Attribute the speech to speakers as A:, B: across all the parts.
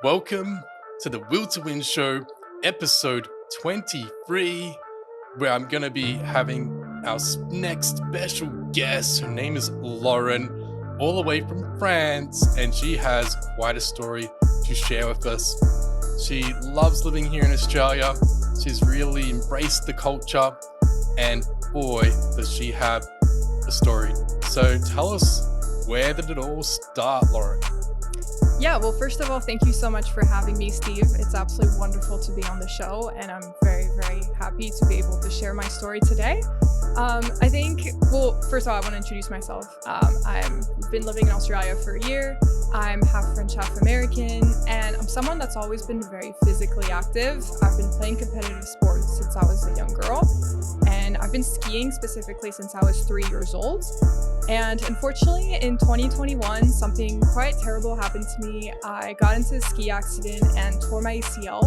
A: Welcome to the Will to Win Show, episode 23, where I'm going to be having our next special guest. Her name is Lauren, all the way from France, and she has quite a story to share with us. She loves living here in Australia. She's really embraced the culture, and boy, does she have a story. So tell us, where did it all start, Lauren?
B: Yeah, well, first of all, thank you so much for having me, Steve. It's absolutely wonderful to be on the show, and I'm very, very happy to be able to share my story today. First of all, I want to introduce myself. I've been living in Australia for a year. I'm half French, half American, and I'm someone that's always been very physically active. I've been playing competitive sports since I was a young girl, and I've been skiing specifically since I was 3 years old. And unfortunately, in 2021, something quite terrible happened to me. I got into a ski accident and tore my ACL.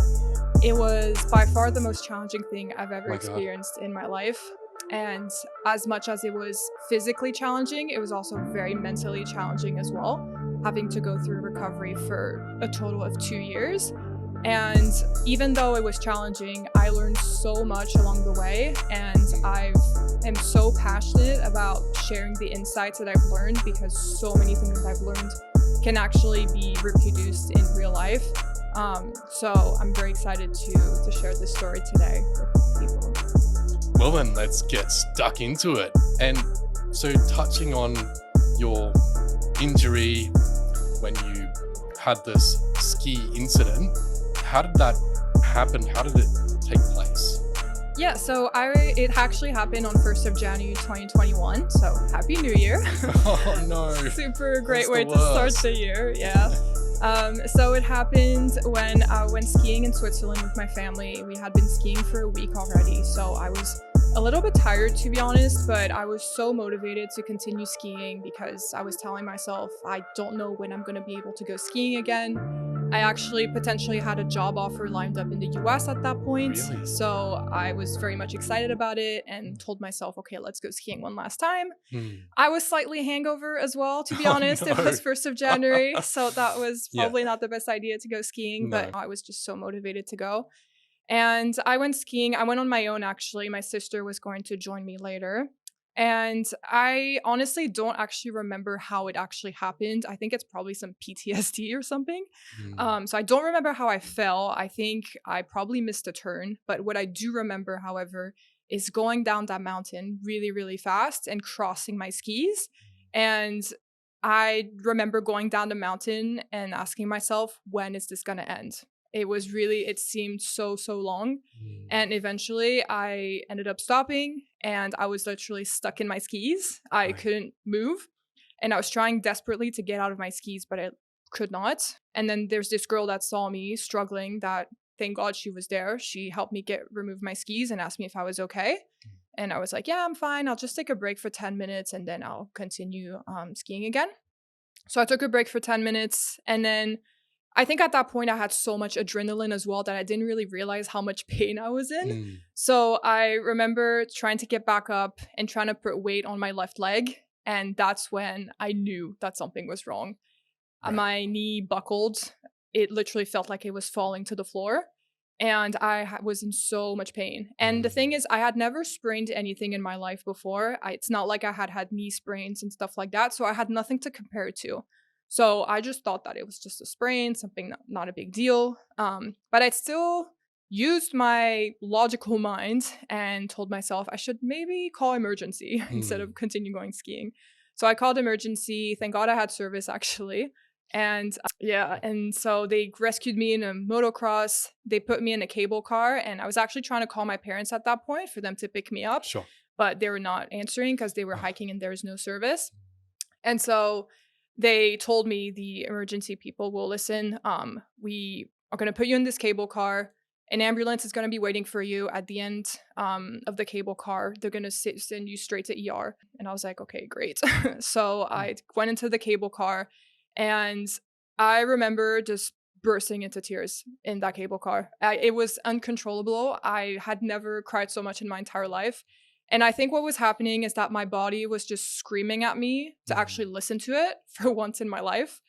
B: It was by far the most challenging thing I've ever experienced in my life. And as much as it was physically challenging, it was also very mentally challenging as well, having to go through recovery for a total of 2 years. And even though it was challenging, I learned so much along the way, and I am so passionate about sharing the insights that I've learned, because so many things that I've learned can actually be reproduced in real life. So I'm very excited to share this story today with people.
A: Well then, let's get stuck into it. And so touching on your injury when you had this ski incident, how did that happen? How did it take place?
B: Yeah, so it actually happened on 1st of January 2021, so Happy New Year.
A: Oh no.
B: Super great way to start the year, yeah. So it happened when I went skiing in Switzerland with my family. We had been skiing for a week already, so I was a little bit tired, to be honest, but I was so motivated to continue skiing because I was telling myself, I don't know when I'm going to be able to go skiing again. I actually potentially had a job offer lined up in the US at that point.
A: Really?
B: So I was very much excited about it and told myself, okay, let's go skiing one last time. I was slightly hangover as well, to be honest.
A: No.
B: It was 1st of January, so that was probably not the best idea to go skiing, but I was just so motivated to go. And I went skiing. I went on my own, actually. My sister was going to join me later. And I honestly don't actually remember how it actually happened. I think it's probably some PTSD or something. So I don't remember how I fell. I think I probably missed a turn. But what I do remember, however, is going down that mountain really, really fast and crossing my skis. And I remember going down the mountain and asking myself, when is this going to end? It seemed so long. And eventually I ended up stopping, and I was literally stuck in my skis. I couldn't move, and I was trying desperately to get out of my skis, but I could not. And then there's this girl that saw me struggling, that thank God she was there. She helped me remove my skis and asked me if I was okay. And I was like, yeah, I'm fine. I'll just take a break for 10 minutes and then I'll continue skiing again. So I took a break for 10 minutes, and then I think at that point I had so much adrenaline as well that I didn't really realize how much pain I was in. So I remember trying to get back up and trying to put weight on my left leg. And that's when I knew that something was wrong. My knee buckled. It literally felt like it was falling to the floor. And I was in so much pain. And the thing is, I had never sprained anything in my life before. It's not like I had knee sprains and stuff like that. So I had nothing to compare it to. So I just thought that it was just a sprain, something not a big deal. But I still used my logical mind and told myself I should maybe call emergency instead of continue going skiing. So I called emergency. Thank God I had service, actually. And and so they rescued me in a motocross. They put me in a cable car, and I was actually trying to call my parents at that point for them to pick me up.
A: Sure.
B: But they were not answering because they were hiking and there was no service. And so they told me, the emergency people, will listen, we are going to put you in this cable car. An ambulance is going to be waiting for you at the end of the cable car. They're going to send you straight to ER. And I was like, okay, great. So I went into the cable car, and I remember just bursting into tears in that cable car. It was uncontrollable. I had never cried so much in my entire life. And I think what was happening is that my body was just screaming at me to actually listen to it for once in my life.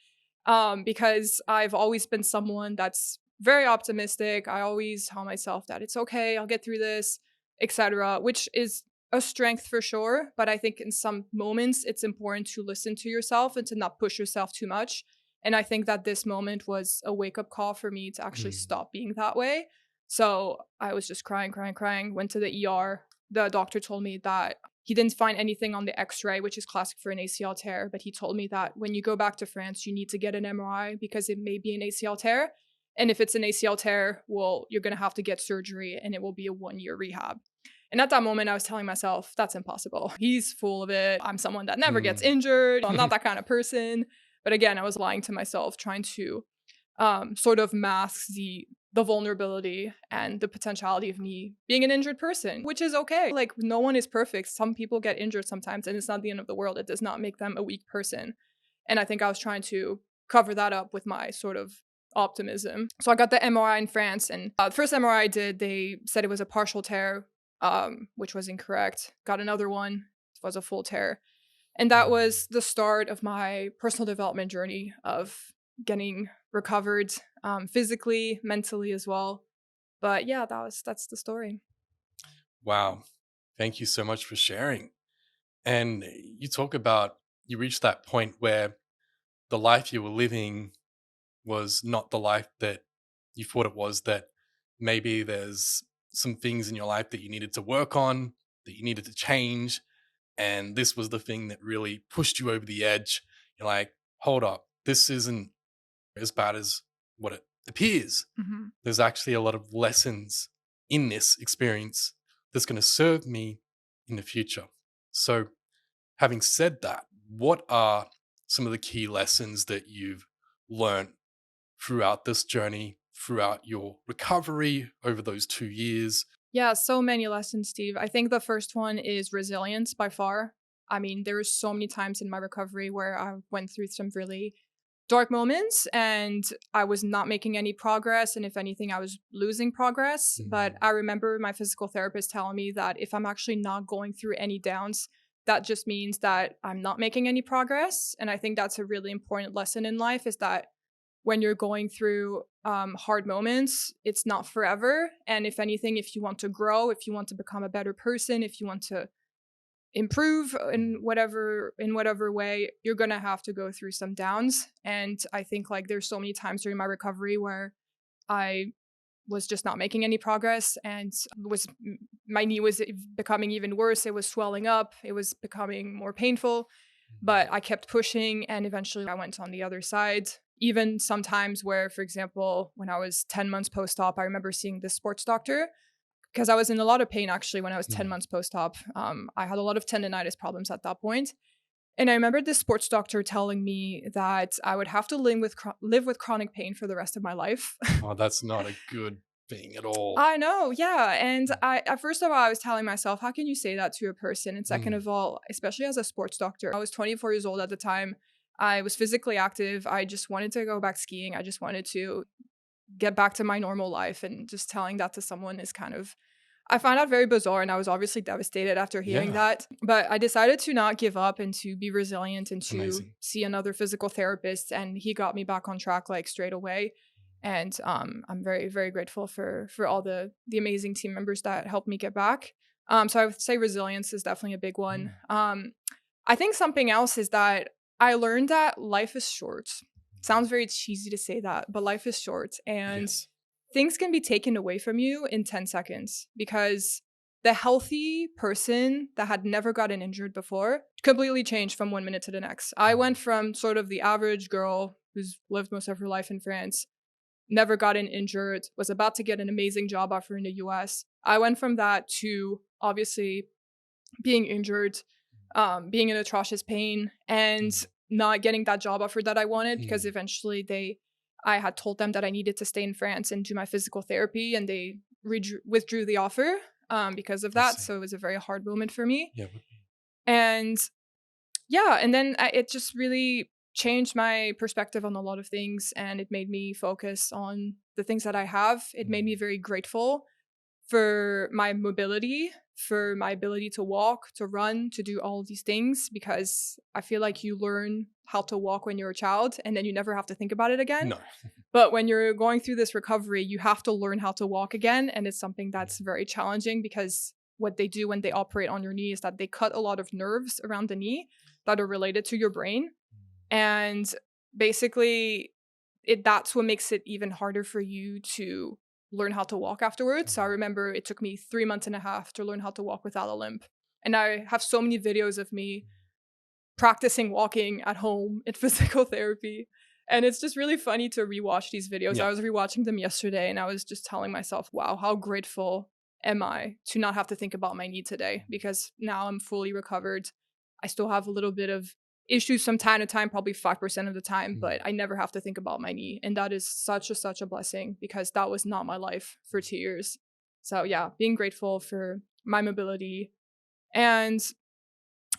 B: because I've always been someone that's very optimistic. I always tell myself that it's okay, I'll get through this, etc., which is a strength for sure. But I think in some moments it's important to listen to yourself and to not push yourself too much. And I think that this moment was a wake up call for me to actually
A: Mm.
B: stop being that way. So I was just crying, crying, crying, went to the ER. The doctor told me that he didn't find anything on the x-ray, which is classic for an ACL tear, but he told me that when you go back to France, you need to get an MRI because it may be an ACL tear. And if it's an ACL tear, well, you're going to have to get surgery and it will be a 1-year rehab. And at that moment, I was telling myself, that's impossible. He's full of it. I'm someone that never gets
A: Mm.
B: injured. I'm not that kind of person. But again, I was lying to myself, trying to sort of masks the vulnerability and the potentiality of me being an injured person, which is okay. Like, no one is perfect. Some people get injured sometimes, and it's not the end of the world. It does not make them a weak person. And I think I was trying to cover that up with my sort of optimism. So I got the MRI in France, and the first MRI I did, they said it was a partial tear, which was incorrect. Got another one, it was a full tear. And that was the start of my personal development journey of getting recovered, physically, mentally as well. But yeah, that's the story.
A: Wow. Thank you so much for sharing. And you talk about you reached that point where the life you were living was not the life that you thought it was, that maybe there's some things in your life that you needed to work on, that you needed to change. And this was the thing that really pushed you over the edge. You're like, hold up, this isn't as bad as what it appears.
B: Mm-hmm.
A: There's actually a lot of lessons in this experience that's going to serve me in the future. So, having said that, what are some of the key lessons that you've learned throughout this journey, throughout your recovery over those 2 years?
B: Yeah, so many lessons, Steve. I think the first one is resilience by far. I mean, there were so many times in my recovery where I went through some really dark moments and I was not making any progress. And if anything, I was losing progress. But I remember my physical therapist telling me that if I'm actually not going through any downs, that just means that I'm not making any progress. And I think that's a really important lesson in life, is that when you're going through hard moments, it's not forever. And if anything, if you want to grow, if you want to become a better person, if you want to improve in whatever way, you're gonna have to go through some downs. And I think like there's so many times during my recovery where I was just not making any progress, and was my knee was becoming even worse. It was swelling up, it was becoming more painful, but I kept pushing and eventually I went on the other side. Even sometimes where, for example, when I was 10 months post-op, I remember seeing this sports doctor because I was in a lot of pain actually when I was 10 months post-op. I had a lot of tendonitis problems at that point. And I remember this sports doctor telling me that I would have to live with chronic pain for the rest of my life.
A: Oh, that's not a good thing at all.
B: I know, yeah. And at first of all, I was telling myself, how can you say that to a person? And second
A: Mm.
B: of all, especially as a sports doctor, I was 24 years old at the time. I was physically active. I just wanted to go back skiing. I just wanted to get back to my normal life. And just telling that to someone is kind of, I found out very bizarre, and I was obviously devastated after hearing
A: Yeah,
B: that. But I decided to not give up and to be resilient and to
A: amazing.
B: see another physical therapist. And he got me back on track like straight away. And I'm very, very grateful for all the amazing team members that helped me get back. So I would say resilience is definitely a big one. I think something else is that I learned that life is short. Sounds very cheesy to say that, but life is short.
A: It
B: And
A: is.
B: things can be taken away from you in 10 seconds, because the healthy person that had never gotten injured before completely changed from 1 minute to the next. I went from sort of the average girl who's lived most of her life in France, never gotten injured, was about to get an amazing job offer in the US. I went from that to obviously being injured, being in atrocious pain, and not getting that job offer that I wanted, because eventually I had told them that I needed to stay in France and do my physical therapy, and they withdrew the offer because of
A: I
B: that.
A: see.
B: So it was a very hard moment for me.
A: Yeah.
B: And yeah, and then it just really changed my perspective on a lot of things, and it made me focus on the things that I have. It made me very grateful for my mobility, for my ability to walk, to run, to do all of these things, because I feel like you learn how to walk when you're a child and then you never have to think about it again.
A: No.
B: But when you're going through this recovery, you have to learn how to walk again. And it's something that's very challenging, because what they do when they operate on your knee is that they cut a lot of nerves around the knee that are related to your brain. And basically, that's what makes it even harder for you to learn how to walk afterwards. So I remember it took me 3 months and a half to learn how to walk without a limp. And I have so many videos of me practicing walking at home in physical therapy. And it's just really funny to rewatch these videos.
A: Yeah.
B: I was rewatching them yesterday and I was just telling myself, wow, how grateful am I to not have to think about my knee today, because now I'm fully recovered. I still have a little bit of issues from time to time, probably 5% of the time, but I never have to think about my knee. And that is such a blessing, because that was not my life for 2 years. So yeah, being grateful for my mobility. And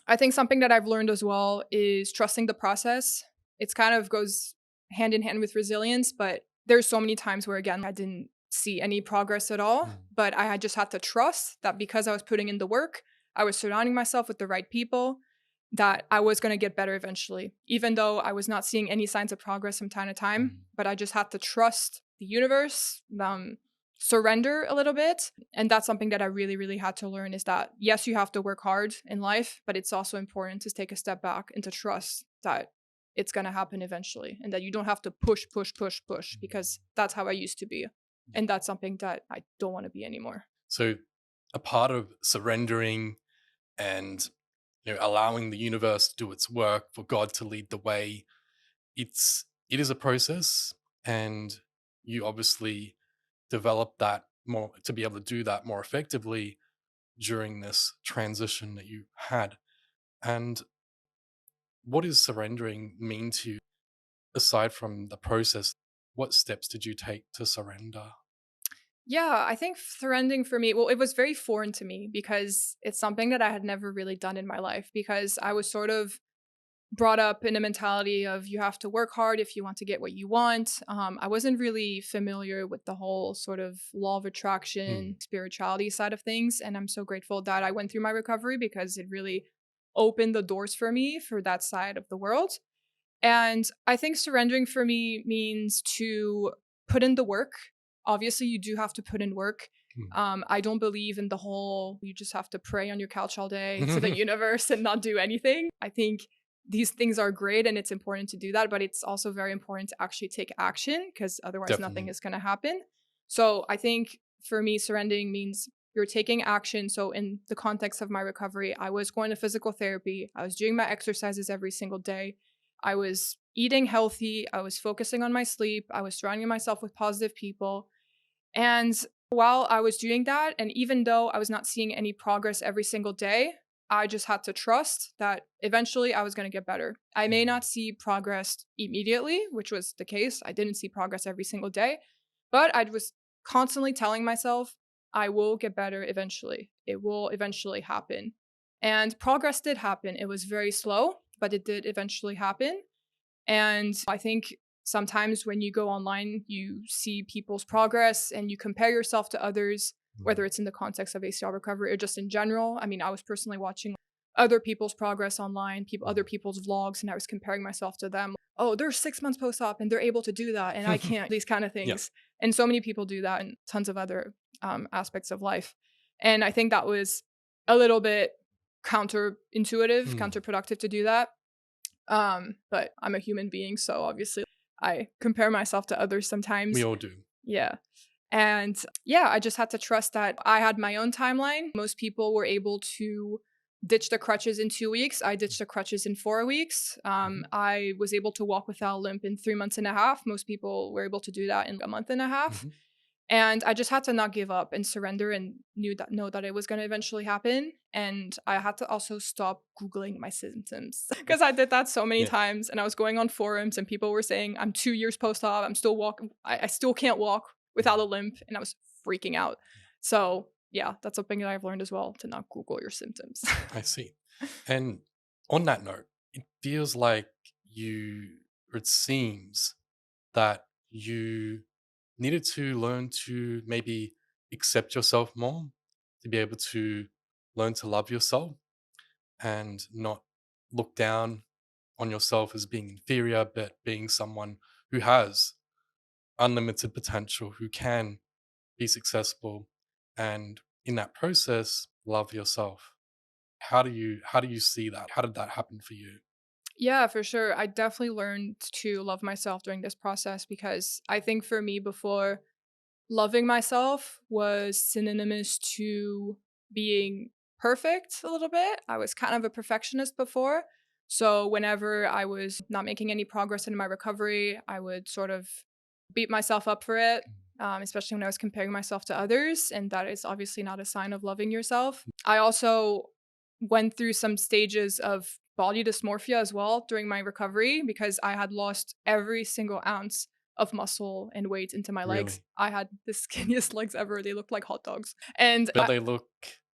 B: I think something that I've learned as well is trusting the process. It's kind of goes hand in hand with resilience, but there's so many times where, again, I didn't see any progress at all, but I had just had to trust that because I was putting in the work, I was surrounding myself with the right people, that I was going to get better eventually, even though I was not seeing any signs of progress from time to time. But I just had to trust the universe, surrender a little bit. And that's something that I really, really had to learn, is that yes, you have to work hard in life, but it's also important to take a step back and to trust that it's going to happen eventually, and that you don't have to push, because that's how I used to be. And that's something that I don't want to be anymore.
A: So a part of surrendering and allowing the universe to do its work, for God to lead the way, it is a process, and you obviously develop that more to be able to do that more effectively during this transition that you had. And what does surrendering mean to you, aside from the process? What steps did you take to surrender?
B: Yeah, I think surrendering for me, well, it was very foreign to me because it's something that I had never really done in my life, because I was sort of brought up in a mentality of you have to work hard if you want to get what you want. I wasn't really familiar with the whole sort of law of attraction, spirituality side of things. And I'm so grateful that I went through my recovery, because it really opened the doors for me for that side of the world. And I think surrendering for me means to put in the work. Obviously, you do have to put in work. I don't believe in the whole you just have to pray on your couch all day to the universe and not do anything. I think these things are great and it's important to do that, but it's also very important to actually take action, because otherwise nothing is going to happen. So I think for me, surrendering means you're taking action. So in the context of my recovery, I was going to physical therapy. I was doing my exercises every single day. I was eating healthy. I was focusing on my sleep. I was surrounding myself with positive people. And while I was doing that, and even though I was not seeing any progress every single day, I just had to trust that eventually I was going to get better. I may not see progress immediately, which was the case. I didn't see progress every single day, but I was constantly telling myself, I will get better eventually. It will eventually happen. And progress did happen. It was very slow, but it did eventually happen. And I think sometimes when you go online, you see people's progress and you compare yourself to others, whether it's in the context of ACL recovery or just in general. I mean, I was personally watching other people's progress online, other people's vlogs, and I was comparing myself to them. Oh, they're 6 months post-op and they're able to do that, and I can't, these kind of things. And so many people do that in tons of other aspects of life. And I think that was a little bit counterproductive to do that. But I'm a human being, so obviously I compare myself to others sometimes.
A: We all do.
B: Yeah. And yeah, I just had to trust that I had my own timeline. Most people were able to ditch the crutches in 2 weeks. I ditched the crutches in 4 weeks. I was able to walk without a limp in 3 months and a half. Most people were able to do that in a month and a half. And I just had to not give up and surrender, and know that it was going to eventually happen. And I had to also stop Googling my symptoms, because I did that so many times. And I was going on forums and people were saying, I'm 2 years post-op. I'm still walking. I still can't walk without a limp. And I was freaking out. So yeah, that's something that I've learned as well, to not Google your symptoms.
A: I see. And on that note, it feels like it seems that you needed to learn to maybe accept yourself more, to be able to learn to love yourself and not look down on yourself as being inferior, but being someone who has unlimited potential, who can be successful, and in that process, love yourself. How do you see that? How did that happen for you?
B: Yeah, for sure. I definitely learned to love myself during this process because I think for me before, loving myself was synonymous to being perfect a little bit. I was kind of a perfectionist before. So whenever I was not making any progress in my recovery, I would sort of beat myself up for it, especially when I was comparing myself to others. And that is obviously not a sign of loving yourself. I also went through some stages of body dysmorphia as well during my recovery because I had lost every single ounce of muscle and weight into my legs.
A: Really?
B: I had the skinniest legs ever. They looked like hot dogs. And
A: But they look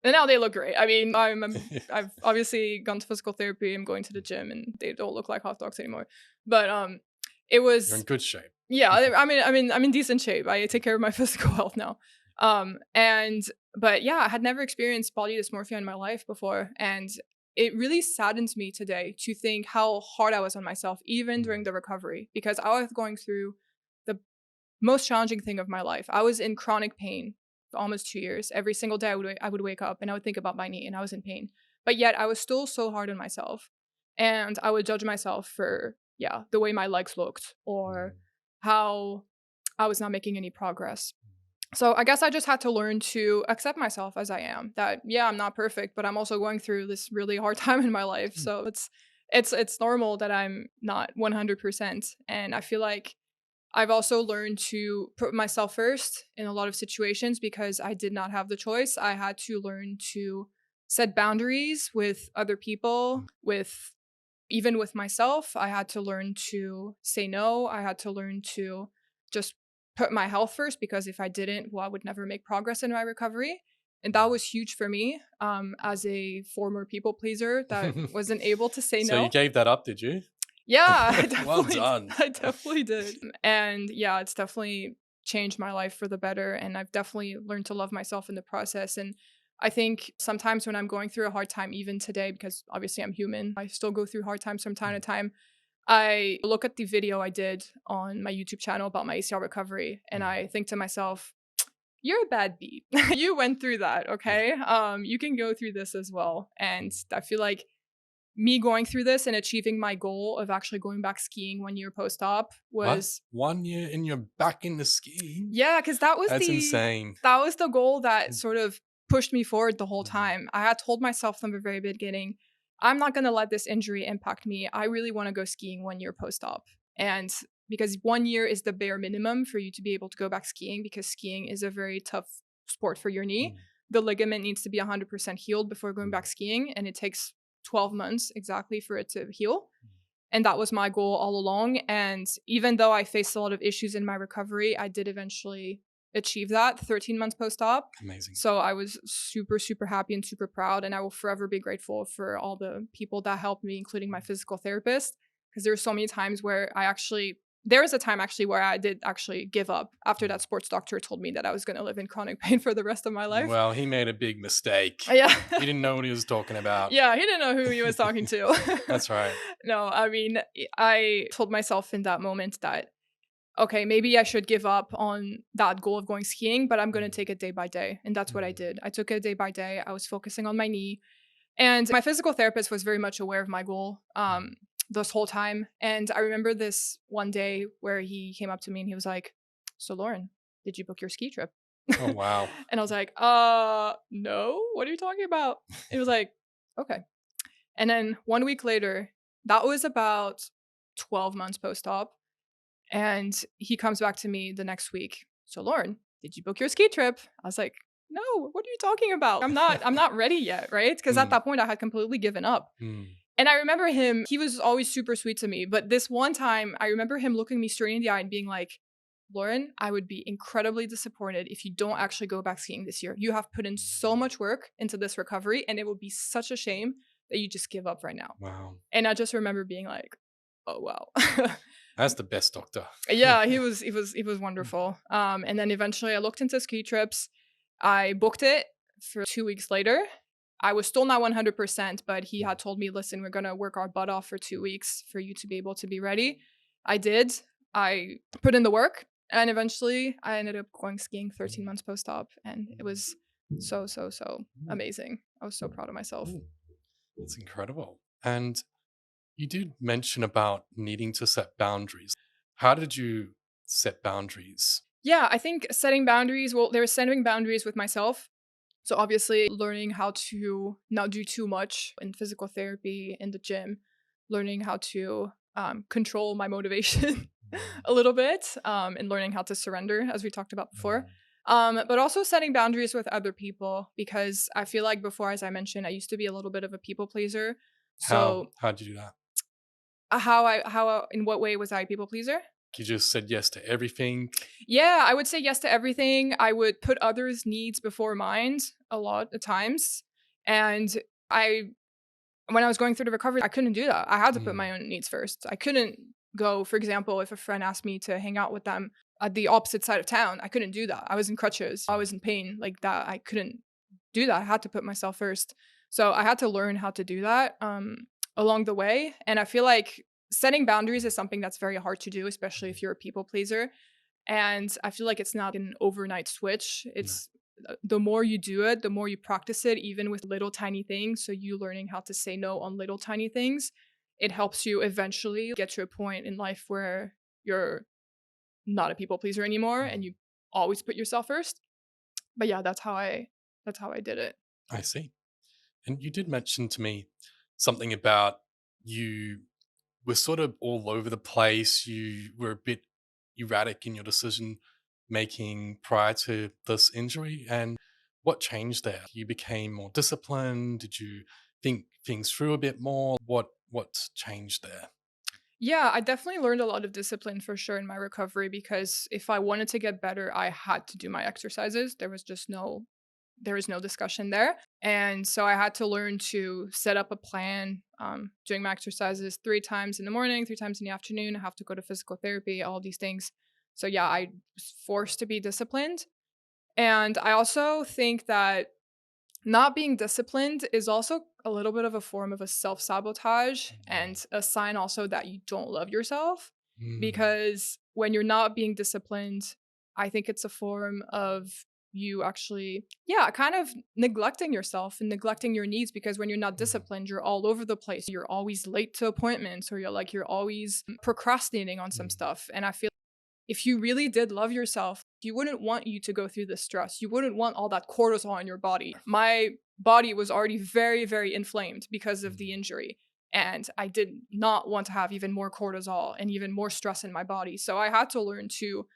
B: and now they look great. I mean, I've obviously gone to physical therapy. I'm going to the gym, and they don't look like hot dogs anymore. But it
A: you're in
B: was
A: good shape.
B: yeah. I mean, I'm in decent shape. I take care of my physical health now. And but yeah, I had never experienced body dysmorphia in my life before, and it really saddens me today to think how hard I was on myself, even during the recovery, because I was going through the most challenging thing of my life. I was in chronic pain for almost 2 years. Every single day I would wake up and I would think about my knee and I was in pain. But yet I was still so hard on myself. And I would judge myself for, yeah, the way my legs looked or how I was not making any progress. So I guess I just had to learn to accept myself as I am. That yeah, I'm not perfect, but I'm also going through this really hard time in my life. So it's normal that I'm not 100%. And I feel like I've also learned to put myself first in a lot of situations because I did not have the choice. I had to learn to set boundaries with other people, with even with myself. I had to learn to say no. I had to learn to just put my health first because if I didn't, well, I would never make progress in my recovery. And that was huge for me as a former people pleaser that wasn't able to say
A: So you
B: no.
A: gave that up, did you?
B: Yeah, I
A: Well
B: definitely
A: done.
B: I definitely did. And yeah, it's definitely changed my life for the better and I've definitely learned to love myself in the process and I think sometimes when I'm going through a hard time even today because obviously I'm human, I still go through hard times from time to time. I look at the video I did on my YouTube channel about my ACL recovery and I think to myself, you're a bad beat. You went through that, okay? You can go through this as well. And I feel like me going through this and achieving my goal of actually going back skiing 1 year post-op
A: What?
B: was
A: 1 year and you're back in the skiing?
B: yeah, because
A: That's insane.
B: that was the goal that sort of pushed me forward the whole time. I had told myself from the very beginning, I'm not gonna let this injury impact me. I really want to go skiing 1 year post-op. And because 1 year is the bare minimum for you to be able to go back skiing, because skiing is a very tough sport for your knee. The ligament needs to be 100% healed before going back skiing, and it takes 12 months exactly for it to heal. And that was my goal all along. And even though I faced a lot of issues in my recovery, I did eventually achieve that 13 months post op.
A: Amazing.
B: So I was super, super happy and super proud. And I will forever be grateful for all the people that helped me, including my physical therapist. Because there were so many times where there was a time actually where I did actually give up after that sports doctor told me that I was going to live in chronic pain for the rest of my life.
A: Well, he made a big mistake.
B: Yeah.
A: He didn't know what he was talking about.
B: Yeah, he didn't know who he was talking to.
A: That's right.
B: No, I mean, I told myself in that moment that, okay, maybe I should give up on that goal of going skiing, but I'm going to take it day by day. And that's what I did. I took it day by day. I was focusing on my knee. And my physical therapist was very much aware of my goal this whole time. And I remember this one day where he came up to me and he was like, so Lauren, did you book your ski trip?
A: Oh, wow.
B: And I was like, no, what are you talking about? It was like, okay. And then 1 week later, that was about 12 months post-op. And he comes back to me the next week. So Lauren, did you book your ski trip? I was like, no, what are you talking about? I'm not ready yet, right? Because at that point I had completely given up. And I remember him, he was always super sweet to me. But this one time, I remember him looking me straight in the eye and being like, Lauren, I would be incredibly disappointed if you don't actually go back skiing this year. You have put in so much work into this recovery, and it would be such a shame that you just give up right now.
A: Wow.
B: And I just remember being like, oh wow.
A: That's the best doctor.
B: Yeah, he was wonderful. And then eventually I looked into ski trips. I booked it for 2 weeks later. I was still not 100%, but he had told me, listen, we're going to work our butt off for 2 weeks for you to be able to be ready. I did. I put in the work, and eventually I ended up going skiing 13 months post-op, and it was so amazing. I was so proud of myself.
A: That's incredible. And you did mention about needing to set boundaries. How did you set boundaries?
B: Yeah, I think setting boundaries, well, there was setting boundaries with myself. So obviously learning how to not do too much in physical therapy in the gym, learning how to control my motivation a little bit, and learning how to surrender, as we talked about before. But also setting boundaries with other people, because I feel like before, as I mentioned, I used to be a little bit of a people pleaser. So
A: How did you do that?
B: in what way was I a people pleaser?
A: You just said yes to everything.
B: Yeah, I would say yes to everything. I would put others' needs before mine a lot of times. And I when I was going through the recovery, I couldn't do that. I had to put my own needs first. I couldn't go, for example, if a friend asked me to hang out with them at the opposite side of town, I couldn't do that. I was in crutches. I was in pain like that. I couldn't do that. I had to put myself first. So I had to learn how to do that along the way. And I feel like setting boundaries is something that's very hard to do, especially if you're a people pleaser. And I feel like it's not an overnight switch. It's the more you do it, the more you practice it, even with little tiny things. So you learning how to say no on little tiny things, it helps you eventually get to a point in life where you're not a people pleaser anymore and you always put yourself first. But yeah, that's how I did it.
A: I see. And you did mention to me something about you were sort of all over the place. You were a bit erratic in your decision making prior to this injury. And what changed there? You became more disciplined. Did you think things through a bit more? What changed there?
B: Yeah, I definitely learned a lot of discipline for sure in my recovery, because if I wanted to get better, I had to do my exercises. There was no discussion there. And so I had to learn to set up a plan, doing my exercises 3 times in the morning, 3 times in the afternoon. I have to go to physical therapy, all these things. So yeah, I was forced to be disciplined. And I also think that not being disciplined is also a little bit of a form of a self sabotage and a sign also that you don't love yourself.
A: Mm,
B: Because when you're not being disciplined, I think it's a form of you actually, yeah, kind of neglecting yourself and neglecting your needs. Because when you're not disciplined, you're all over the place. You're always late to appointments, or you're always procrastinating on some stuff. And I feel if you really did love yourself, you wouldn't want you to go through this stress. You wouldn't want all that cortisol in your body. My body was already very, very inflamed because of the injury. And I did not want to have even more cortisol and even more stress in my body. So I had to learn to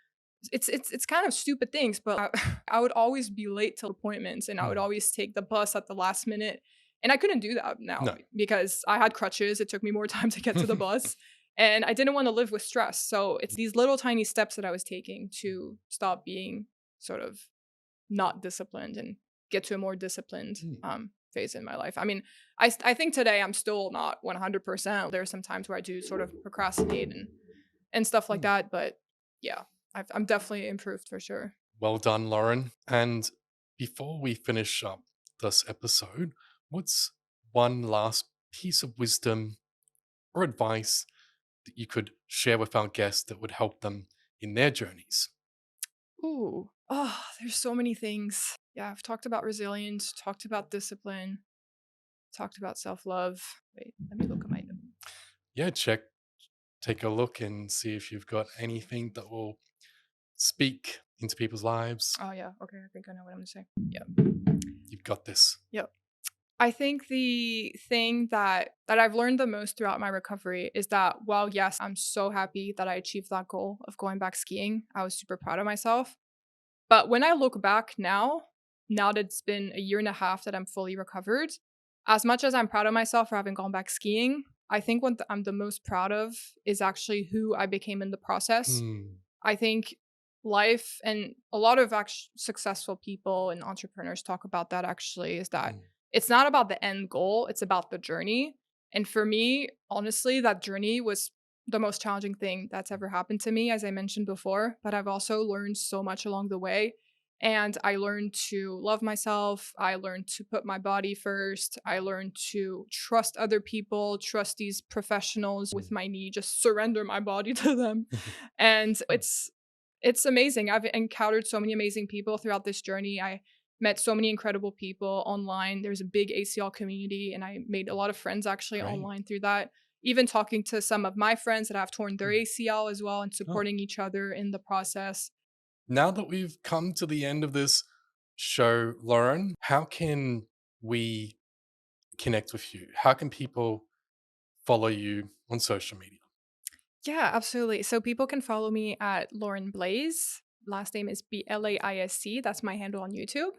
B: it's kind of stupid things, but I would always be late to appointments, and I would always take the bus at the last minute. And I couldn't do that now
A: no.
B: because I had crutches. It took me more time to get to the bus, and I didn't want to live with stress. So it's these little tiny steps that I was taking to stop being sort of not disciplined and get to a more disciplined phase in my life. I mean, I think today I'm still not 100%. There are some times where I do sort of procrastinate and stuff like that, but yeah, I'm definitely improved for sure.
A: Well done, Lauren. And before we finish up this episode, what's one last piece of wisdom or advice that you could share with our guests that would help them in their journeys?
B: Ooh, oh, there's so many things. Yeah, I've talked about resilience, talked about discipline, talked about self love. Wait, let me look at my notes.
A: Yeah, take a look and see if you've got anything that will speak into people's lives.
B: Oh yeah, okay, I think I know what I'm gonna say. Yeah,
A: You've got this.
B: yep. I think the thing that I've learned the most throughout my recovery is that while yes, I'm so happy that I achieved that goal of going back skiing, I was super proud of myself. But when I look back now that it's been a year and a half that I'm fully recovered, as much as I'm proud of myself for having gone back skiing, I think what I'm the most proud of is actually who I became in the process.
A: Mm,
B: I think life, and a lot of successful people and entrepreneurs talk about that actually, is that
A: mm,
B: it's not about the end goal, it's about the journey. And for me, honestly, that journey was the most challenging thing that's ever happened to me, as I mentioned before, but I've also learned so much along the way. And I learned to love myself. I learned to put my body first. I learned to trust other people, trust these professionals with my knee, just surrender my body to them. And it's amazing. I've encountered so many amazing people throughout this journey. I met so many incredible people online. There's a big ACL community, and I made a lot of friends actually
A: Great.
B: online through that. Even talking to some of my friends that have torn their
A: Mm.
B: ACL as well and
A: Oh.
B: supporting each other in the process.
A: Now that we've come to the end of this show, Lauren, how can we connect with you? How can people follow you on social media?
B: Yeah, absolutely. So people can follow me at Lauren Blaise. Last name is Blaisc. That's my handle on YouTube.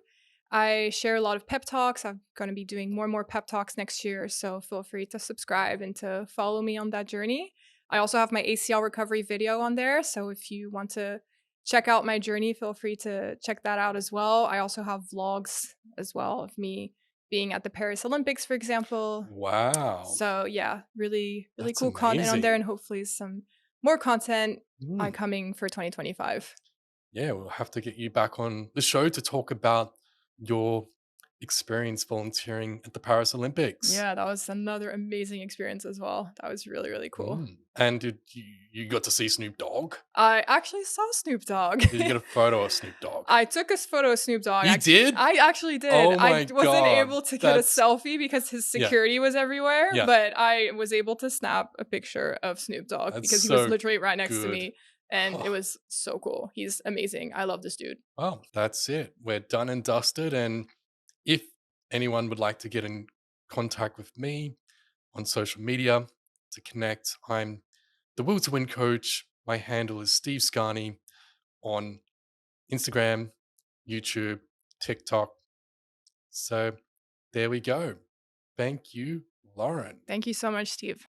B: I share a lot of pep talks. I'm going to be doing more and more pep talks next year. So feel free to subscribe and to follow me on that journey. I also have my ACL recovery video on there. So if you want to check out my journey, feel free to check that out as well. I also have vlogs as well of me being at the Paris Olympics, for example.
A: Wow,
B: So yeah, really, really
A: that's
B: cool content on there,
A: amazing.
B: and hopefully some more content
A: Mm.
B: coming for 2025.
A: Yeah, we'll have to get you back on the show to talk about your experience volunteering at the Paris Olympics.
B: Yeah, that was another amazing experience as well. That was really, really cool.
A: Mm. And did you got to see Snoop Dogg?
B: I actually saw Snoop Dogg.
A: Did you get a photo of Snoop Dogg?
B: I took a photo of Snoop Dogg.
A: You did?
B: I actually did.
A: Oh
B: I
A: my
B: wasn't
A: god,
B: able to get a
A: that's
B: selfie because his
A: yeah,
B: security was everywhere,
A: yeah.
B: but I was able to snap a picture of Snoop Dogg
A: That's
B: because he was
A: so
B: literally right next to
A: good.
B: me, and it was so cool. He's amazing. I love this dude.
A: Well, that's it. We're done and dusted. And if anyone would like to get in contact with me on social media to connect, I'm the Will to Win coach. My handle is Steve Scarnie on Instagram, YouTube, TikTok. So there we go. Thank you, Lauren.
B: Thank you so much, Steve.